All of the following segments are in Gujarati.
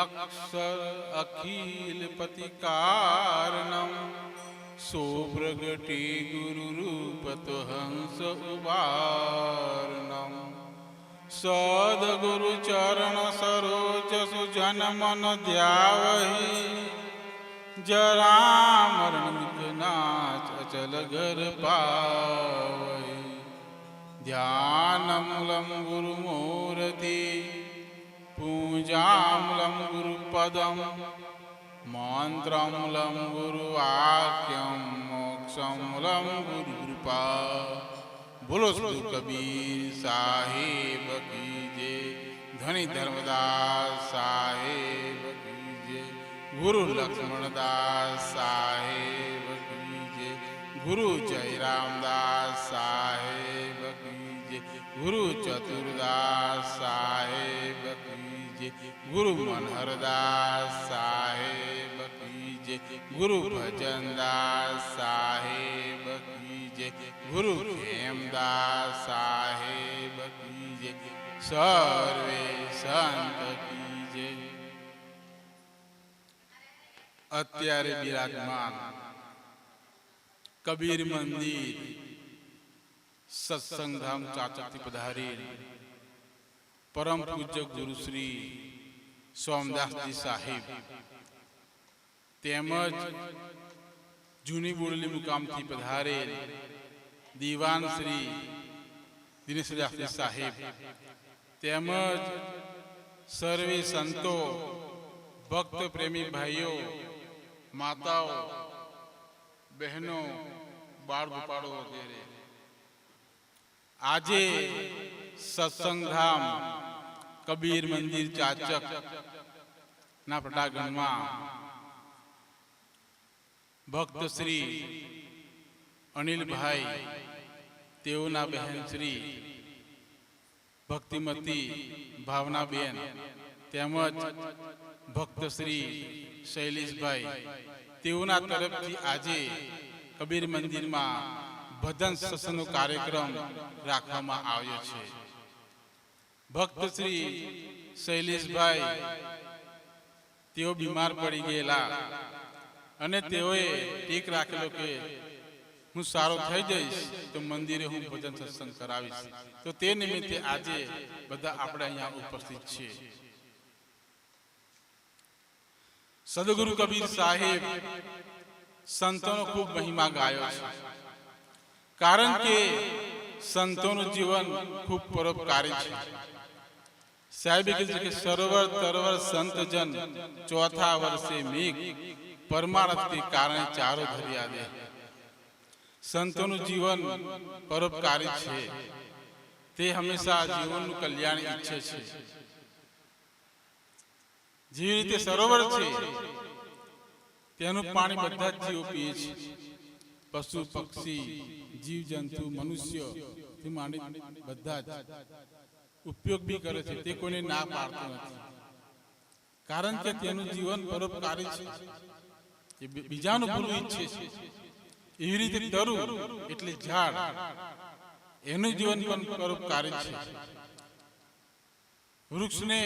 अक्षर अखिल पति कारणम सो प्रगटे गुरु रूप तो हंस उबारणम सदगुरु चरण सरोज सुजन मन ध्यावहि जरामरण नाच अचल घर पावहि ध्यानमूलम गुरु मूर्ति पूजामूलम गुरु पदम मंत्रमूलम गुरु वाक्यम मोक्षमूलम गुरु कृपा। बोलो श्री कबीर साहिब की जय। धनी धर्मदास साहिब की जय। गुरु लक्ष्मणदास साहिब की जय। गुरु जयरामदास साहिब की जय। गुरु चतुरदास साहिब की जय। गुरु मनहरदास साहिब की जय। गुरु भजनदास साहिब की जय। गुरु खेमदास साहिब की जय। सर्वे संत की जय। અત્યારે બિરાજમાન કબીર મંદિર સત્સંગ ધામ ચાચકથી પધારેલ પરમ પૂજ્ય ગુરુ શ્રી સોમદાસજી સાહેબ તેમજ જૂની બોડલી મુકામથી પધારેલ દીવાન શ્રી દિનેશદાસજી સાહેબ તેમજ સર્વે સંતો ભક્ત પ્રેમી ભાઈઓ માતાઓ બહેનો બાળ ગોપાળો વગેરે આજે સત્સંગ ધામ કબીર મંદિર ચાચક ના પટાગણમાં ભક્ત શ્રી અનિલભાઈ તેઓના બહેન શ્રી ભક્તિમતી ભાવનાબેન તેમજ ભક્ત શ્રી શૈલેષભાઈ તેઓના તરફથી આજે કબીર મંદિરમાં ભજન સત્સંગનો કાર્યક્રમ રાખવામાં આવ્યો છે। ભક્ત શ્રી શૈલેષભાઈ તેઓ બીમાર પડી ગયેલા અને તેઓએ ટેક રાખેલો કે હું સારો થઈ જઈશ તો મંદિરે હું ભજન સત્સંગ કરાવીશ, તો તે નિમિત્તે આજે બધા આપણે અહીંયા ઉપસ્થિત છીએ। સદગુરુ કબીર સાહેબ સંતોનો ખૂબ મહિમા ગાયો છે, કારણ કે સંતોનું જીવન ખૂબ પરોપકારી છે। સાહેબે કીધું કે સરોવર તરવર સંતજન ચોથા વર્ષે મેઘ પરમારથ કે કારણે ચારો ધર્યા દે। સંતોનું જીવન પરોપકારી છે, તે હંમેશા જીવનનું કલ્યાણ ઈચ્છે છે। જેવી રીતે સરોવર છે તેનું પાણી બધા જ જીવો પીએ છે, પશુ પક્ષી જીવ જંતુ મનુષ્ય થી માંડી બધા જ ઉપયોગ બી કરે છે, તે કોઈને ના પાડતો નથી, કારણ કે તેનું જીવન પરોપકારી છે, એ બીજાનું ભલું ઈચ્છે છે। એવી રીતે તરુ એટલે ઝાડ, એનું જીવન પણ પરોપકારી છે। વૃક્ષને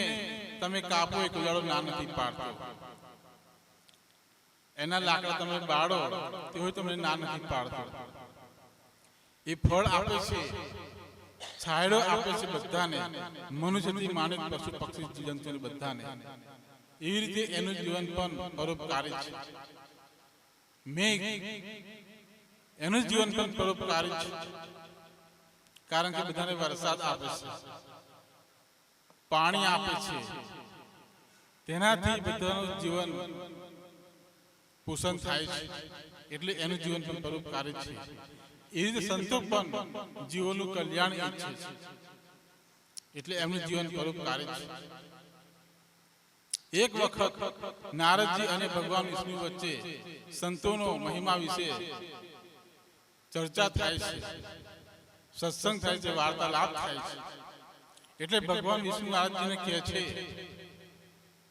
તમે કાપો એક લડો ના નથી પાડતો, એના લાકડા તમે બાળો તે તમને ના નથી પાડતો। એ ફળ આપે છે, છાંયડો આપે છે બધાને, મનુષ્યથી માનવ પશુ પક્ષી જીવજંતુને બધાને। એવી રીતે એનું જીવન પણ પરોપકારી છે। મેઘ એનું જીવન પણ પરોપકારી છે, કારણ કે બધાને વરસાદ આપે છે, પાણી આપે છે, તેનાથી બધાનું જીવન પોષણ થાય છે, એટલે એનું જીવન પણ પરોપકારી છે। એ રીતે સંતો પણ જીવોનું કલ્યાણ ઈચ્છે છે, એટલે એમનું જીવન પરોપકારી છે। એક વખત નારદજી અને ભગવાન વિષ્ણુ વચ્ચે સંતોનો મહિમા વિશે ચર્ચા થાય છે, સત્સંગ થાય છે, વાર્તાલાપ થાય છે। એટલે ભગવાન વિષ્ણુ નારદજીને કહે છે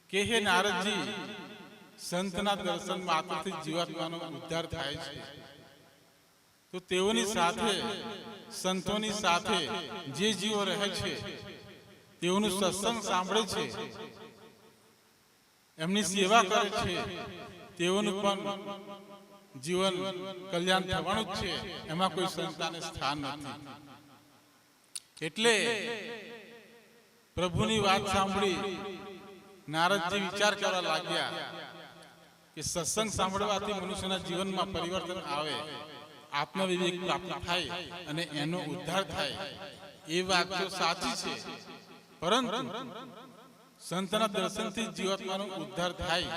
કે હે નારદજી, સંતના દર્શન માત્રથી જીવાત્માનો ઉદ્ધાર થાય છે, તો તેઓની સાથે સંતોની સાથે જે જીવો રહે છે તેઓનું સત્સંગ સાંભળે છે એમની સેવા કરે છે તેઓનું પણ જીવન કલ્યાણ થવાનું જ છે, એમાં કોઈ સંતાને સ્થાન નથી. એટલે પ્રભુની વાત સાંભળી નારદજી વિચાર કરવા લાગ્યા કે સત્સંગ સાંભળવાથી મનુષ્યના જીવનમાં પરિવર્તન આવે, આત્મવિવેક પ્રાપ્ત થાય અને એનો ઉદ્ધાર થાય. એ વાત તો સાચી છે, પરંતુ સંતના દર્શનથી જીવાત્માનો ઉદ્ધાર થાય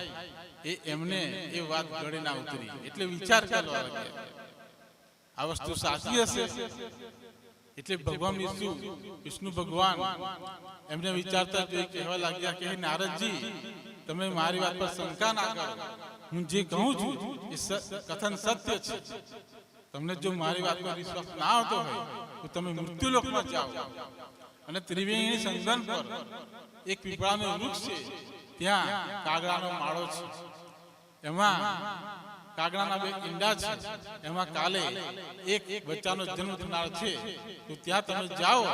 એ એમને એ વાત ગળે ના ઉતરી. એટલે વિચાર કરવા લાગ્યા આ વસ્તુ સાચી હશે. એટલે ભગવાન વિષ્ણુ ભગવાન એમને વિચારતા જોઈ કહેવા લાગ્યા કે હે નારદજી, તમે મારી વાત પર શંકા ના કરો. હું જે કહું છું એ કથન સત્ય છે. તમને જો મારી વાત પર વિશ્વાસ ના આવતો હોય તો તમે મૃત્યુલોકમાં જાઓ અને ત્રિવેણી સંગમ પર એક પીપળાનું વૃક્ષ છે, ત્યાં કાગડાનો માળો છે, એમાં કાગડાના 2 ઈંડા છે, એમાં કાલે એક બચ્ચાનો જન્મ થનાર છે. તો ત્યાં તમે જાઓ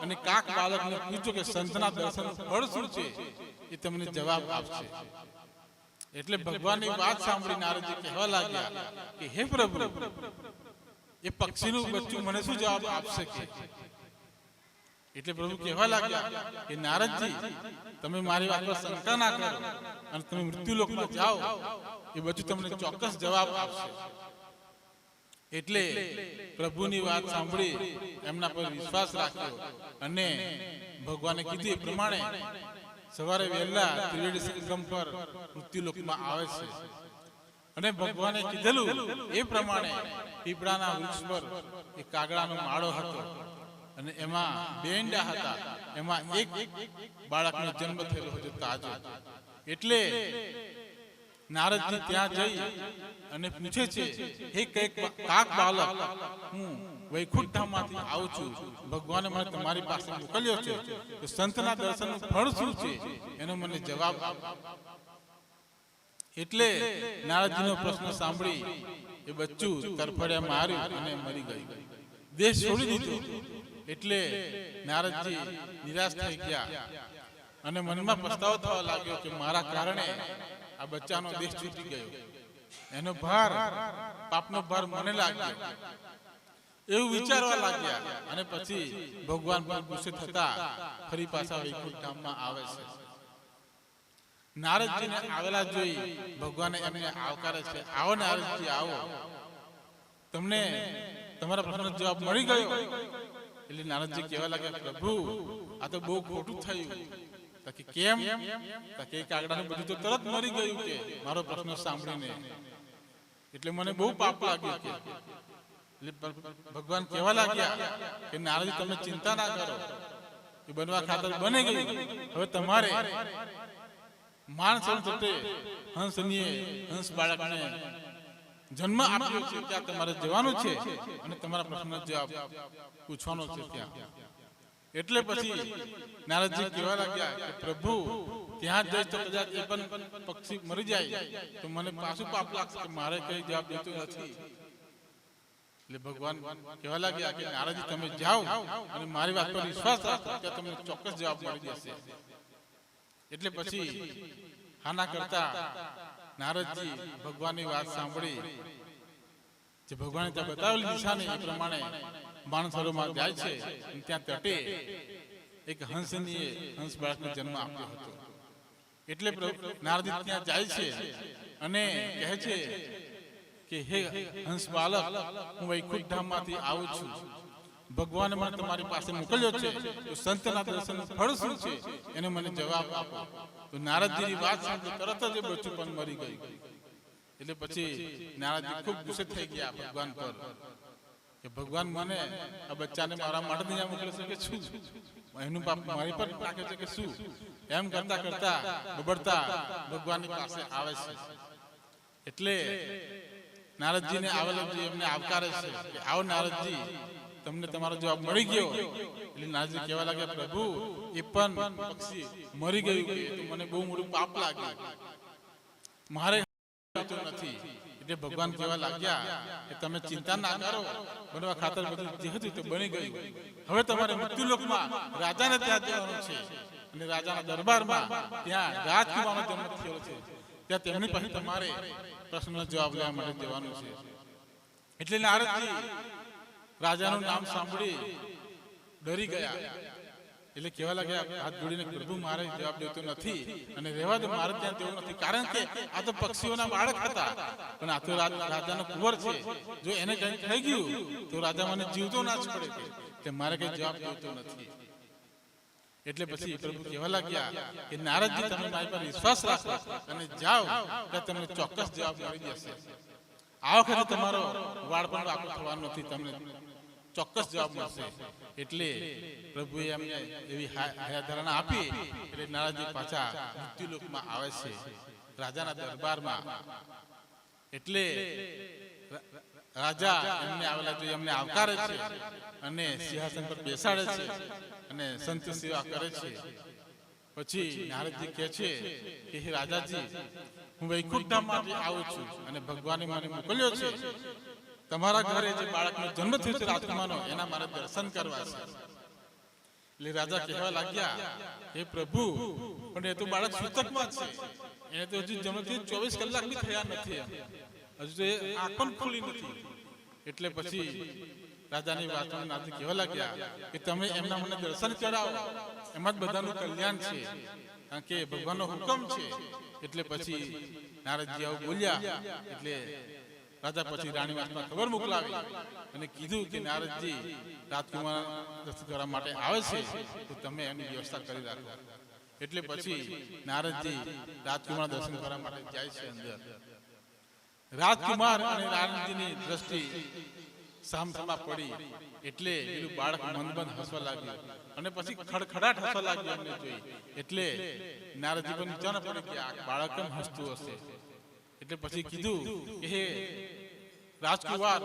અને કાક બાળકને પૂછો કે સંતના દર્શનનું ફળ શું છે, એ તમને જવાબ આપશે. એટલે ભગવાનની વાત સાંભળી નારદજી કહેવા લાગ્યા કે હે પ્રભુ, એ પક્ષીનું બચ્ચું મને શું જવાબ આપશે કે? એટલે પ્રભુ કહેવા લાગ્યા કે નારદજી, તમે મારી વાત પર શંકા ના કરો અને તમે મૃત્યુલોકમાં જાઓ, એ બચ્ચું તમને ચોક્કસ જવાબ આપશે. એટલે પ્રભુની વાત સાંભળી એમના પર વિશ્વાસ રાખ્યો અને ભગવાને કીધું એ પ્રમાણે સવારે વહેલા ત્રિવેણી સંગમ પર મૃત્યુલોકમાં આવે છે. અને ભગવાને કીધેલું એ પ્રમાણે પીપળાના વૃક્ષ પર એક કાગડાનો માળો હતો અને એમાં 2 ઈંડા હતા. એમાં એક બાળકનો જન્મ થયેલો હતો તાજો. એટલે નારદજી ત્યાં જઈ અને પૂછે છે, હે કાક બાળક, હું વૈકુંઠ ધામમાંથી આવું છું. ભગવાને મને તમારી પાસે મોકલ્યો છે, તો સંતના દર્શનનું ફળ શું છે એનો મને જવાબ આપો. એટલે નારદજીનો પ્રશ્ન સાંભળી એ બચ્ચું તરફડિયા માર્યું અને મરી ગયું, દેશ છોડી દીધો. એટલે નારદજી નિરાશ થઈ ગયા અને મનમાં પસ્તાવો થવા લાગ્યો કે મારા કારણે આ બચ્ચાનો દેશ છૂટી ગયો, એનો ભાર, પાપનો ભાર મને લાગ્યો, એવું વિચારવા લાગ્યા. અને પછી ભગવાન પર ગુસ્સે થતા ફરી પાછા વૈકુંઠ ધામમાં આવે છે. નારદજીને આવેલા જોઈ ભગવાને એમને આવકારે છે, આવો નારદજી આવો, તમને તમારા પ્રશ્નનો જવાબ મળી ગયો. એટલે નારદજી કહેવા લાગ્યા, પ્રભુ આ તો બહુ ખોટું થયું. કે કેમ? કે કાગડાનું બધું તો તરત મરી ગયું કે મારો પ્રશ્ન સાંભળીને. એટલે મને બહુ પાપ લાગ્યું કે. એટલે ભગવાન કહેવા લાગ્યા કે નારદજી તમે ચિંતા ના કરો, એ બનવા ખાતર બની ગયું. હવે તમારે માણસ થતે હંસ બાળકને જન્મ આપ્યો છે, ત્યાં તમારે જવાનું છે અને તમારા પ્રશ્નનો જવાબ પૂછવાનો છે ત્યાં. એટલે પછી નારદજી કહેવા લાગ્યા કે પ્રભુ, ત્યાં જઈ તો કદાચ એ પણ પક્ષી મરી જાય તો મને પાછું પાપ લાગશે કે મારે કઈ જવાબ દેતો નથી. એટલે ભગવાન કહેવા લાગ્યા કે નારદજી તમે જાઓ અને મારી વાત પર વિશ્વાસ રાખો, ત્યાં તમને ચોક્કસ જવાબ મળી જશે. એટલે પછી હાના કરતા નારદજી ભગવાનની વાત સાંભળી જે ભગવાને ત્યાં બતાવેલી નિશાની એ પ્રમાણે માનસરોવરમાં જાય છે. ત્યાં તટે એક હંસ બાળકને જન્મ આપ્યો હતો. એટલે નારદજી ત્યાં જાય છે અને કહે છે કે હે હંસ બાળક, હું વૈકુંઠ ધામમાંથી આવું છું. ભગવાને મને તમારી પાસે મોકલ્યો છે, તો સંતના દર્શનનું ફળ શું છે એને મને જવાબ આપો. તો નારદજીની વાત સાંભળી તરત જ બચ્ચું પણ મરી ગયું. એટલે પછી નારદજી ખૂબ ગુસ્સે થઈ ગયા ભગવાન પર કે ભગવાન મને આ બચ્ચાને મારા માટે નહીં મોકલે છે કે શું, એનું પાપ મારી પર નાખે છે કે શું? એમ કરતા કરતા બબડતા ભગવાનની પાસે આવે છે. એટલે નારદજીને આવેલો જે એમને આવકારે છે કે આવો નારદજી, તમને તમારો જવાબ મળી ગયો. એટલે નારદજી કહેવા લાગ્યા, પ્રભુ એ પણ પક્ષી મરી ગયું કે તો મને બહુ મોટું પાપ લાગ્યું, મારે નથી. એટલે ભગવાન કહેવા લાગ્યા કે તમે ચિંતા ના કરો, બનવા ખાતર બધું જે હતું તે બની ગયું. હવે તમારે મૃત્યુલોકમાં રાજાને ત્યાં જવાનું છે. અને રાજાના દરબારમાં ત્યાં રાજકુમારનો જન્મ થયો છે, ત્યાં તેમની પાસે તમારે પ્રશ્નનો જવાબ લેવા માટે જવાનું છે. એટલે નારદજી રાજાનું નામ સાંભળી ડરી ગયા. એટલે કહેવા લાગ્યા હાથ જોડીને, પ્રભુ મારે જવાબ દેતો નથી અને રહેવા દો, મારે ત્યાં તેવું નથી, કારણ કે આ તો પક્ષીઓના બાળક હતા, પણ આ તો રાજાનો કુંવર છે, જો એને કંઈ થઈ ગયું તો રાજા મને જીવતો ના છોડે, કે મારે કઈ જવાબ દેતો નથી. એટલે પછી પ્રભુ કહેવા લાગ્યા કે નારદજી, તમે મારી પર વિશ્વાસ રાખો અને જાઓ, ત્યાં તમને ચોક્કસ જવાબ મળી જશે. આ વખતે તમારો વાળ પણ વાંકો થવાનો નથી, તમને ચોક્કસ જવાબ મળશે. એટલે પ્રભુએ એમને એવી હયાધારણા આપી. એટલે નારદજી પાછા મૃત્યુલોકમાં આવે છે, રાજાના દરબારમાં. એટલે રાજા એમને આવેલા જોઈ એમને આવકારે છે અને સિંહાસન પર બેસાડે છે અને સંત સેવા કરે છે. પછી નારદજી કહે છે કે હે રાજાજી, હું વૈકુંઠ ધામમાંથી આવું છું અને ભગવાને મને મોકલ્યો છે. તમારા ઘરે જે બાળકનો જન્મ થયો છે રાજકુમારનો, એના મારે દર્શન કરવા છે. એટલે રાજા કહેવા લાગ્યા, હે પ્રભુ, પણ એ તો બાળક સૂતકમાં છે, એને તો હજુ જન્મથી 24 કલાક બી થયા નથી, હજુ તો આંખ પણ ખુલી નથી. એટલે પછી રાજાની વાતને નારદજી કહેવા લાગ્યા કે તમે એમના મને દર્શન કરાવો, એમાં જ બધાનું કલ્યાણ છે, કારણ કે ભગવાનનો હુકમ છે. એટલે પછી નારદજી આવું બોલ્યા. એટલે રાજા પછી રાણી વાસમાં ખબર મોકલાવી અને કીધું કે નારદજી રાજકુમાર દર્શન કરવા માટે આવે છે, તો તમે એની વ્યવસ્થા કરી રાખો. એટલે પછી નારદજી રાજકુમાર દર્શન કરવા માટે જાય છે અંદર. રાજકુમાર અને નારદજીની દ્રષ્ટિ સામસામા પડી. એટલે પેલું બાળક મંદમંદ હસવા લાગ્યું અને પછી ખડખડાટ હસવા લાગ્યું એમને જોઈ. એટલે નારદજી પણ વિચારણા પડી કે આ બાળક કેમ હસતું હશે. એટલે પછી કીધું કે હે રાજકુમાર,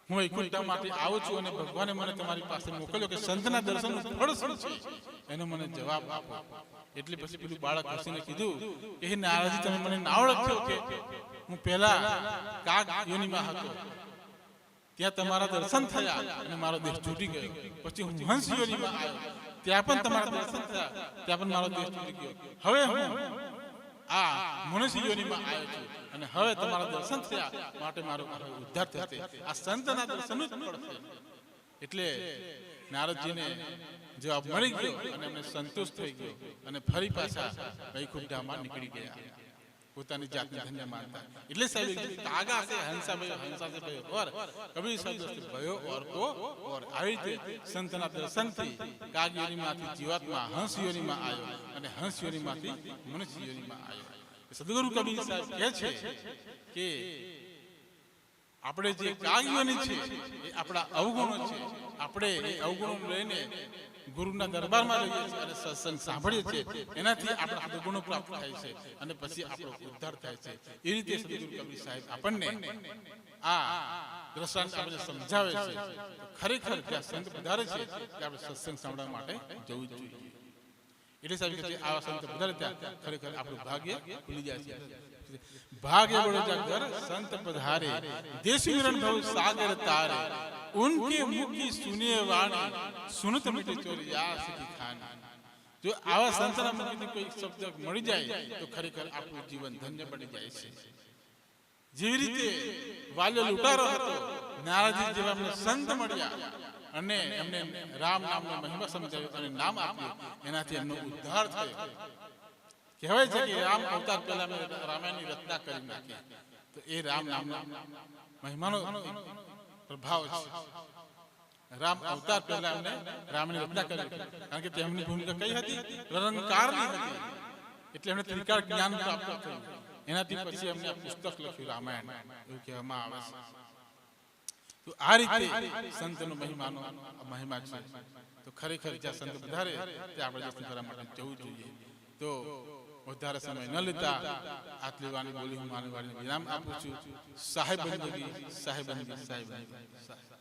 હું વૈકુંઠ ધામમાંથી આવું છું અને ભગવાને મને તમારી પાસે મોકલ્યો કે સંતના દર્શનનું ફળ શું છે એનો મને જવાબ આપો. એટલે પછી પેલું બાળક હસીને કીધું કે હે નારદજી, તમે મને ના ઓળખ્યો કે હું પહેલા કાગ યોનિમાં હતો, ત્યાં તમારા દર્શન થયા અને મારો દેહ છૂટી ગયો. પછી હું હંસ યોનિમાં આવ્યો, ત્યાં પણ તમારા દર્શન થયા, ત્યાં પણ મારો દેહ છૂટી ગયો. હવે હું આ મનુષ્ય યોનિમાં આવ્યો છું અને હવે તમારા દર્શન થયા માટે મારો ઉદ્ધાર થશે. આ સંતના દર્શન જ પડશે. એટલે નારદજીને જવાબ મળી ગયો અને એમને સંતોષ થઈ ગયો અને ફરી પાછા વૈકુંઠ ધામમાં નીકળી ગયા, પોતાની જાતને ધન્ય માનતા. એટલે સાહેબ કાગા સે હંસા ભયો, હંસા સે ભયો ઓર, કબીર શબ્દ સે ભયો ઓર કો ઓર. આવી રીતે સંતના દર્શનથી કાગ યોનિમાંથી જીવાત્મા હંસ યોનિમાં આવ્યો અને હંસ યોનિમાંથી મનુષ્ય યોનિમાં આવ્યો. સદગુરુ કબીર સાહેબ કહે છે કે આપણે જે કાગ યોનિ છે એ આપણા અવગુણો છે. આપણે એ અવગુણો લઈને ગુરુના દરબારમાં રહીએ છીએ અને સત્સંગ સાંભળીએ છીએ, એનાથી આપણા સદગુણો પ્રાપ્ત થાય છે અને પછી આપણો ઉદ્ધાર થાય છે. એ રીતે સદગુરુ કબીર સાહેબ આપણને આ દ્રષ્ટાંત આપણે સમજાવે છે. ખરેખર જ્યાં સંત પધારે છે ત્યાં આપણે સત્સંગ સાંભળવા માટે જવું જ જોઈએ. એટલે સાહેબ કે આવા સંત પધારે ત્યાં ખરેખર આપણું ભાગ્ય ખુલી જાય છે. ભાગ્ય બળો જાગર સંત પધારે, દેશી વિરણ ભવ સાગર તારે, ઉનકે મુખ की सुने वाणी, सुनत मिटे चोरिया सकी खानी. જો આવા સંતના મુખથી કોઈ શબ્દ મળી જાય તો ખરેખર આપણું જીવન ધન્ય બની જાય છે. જેવી રીતે વાલ્ય લૂંટારો હતો, નારદજી જેવા અમને સંત મળ્યા અને એમને રામ નામનો મહિમા સમજાવ્યો અને નામ આપ્યું, એનાથી એમનો ઉદ્ધાર થયો. કહેવાય છે કે રામ અવતાર પહેલા મેં રામાયણની રચના કરી નાખી. તો એ રામ નામનો મહિમાનો પ્રભાવ છે. રામ અવતાર પહેલા એમને રામની રચના કરી, કારણ કે તેમની ભૂમિકા કઈ હતી? રણકારની હતી. એટલે એમને ત્રિકાળ જ્ઞાન પ્રાપ્ત થયું. એનાથી પછી એમને પુસ્તક લખ્યું રામાયણ, એવું કહેવામાં આવે છે. તો આ રીતે સંતનો મહિમા છે. તો ખરેખર જ્યાં સંત પધારે ત્યાં આપણે દર્શન કરવા માટે જવું જોઈએ. તો વધારે સમય ન લેતા આટલી વાણી બોલી હું મારી વાણીને વિરામ આપું છું. સાહેબ બંદગી, સાહેબ બંદગી, સાહેબ બંદગી.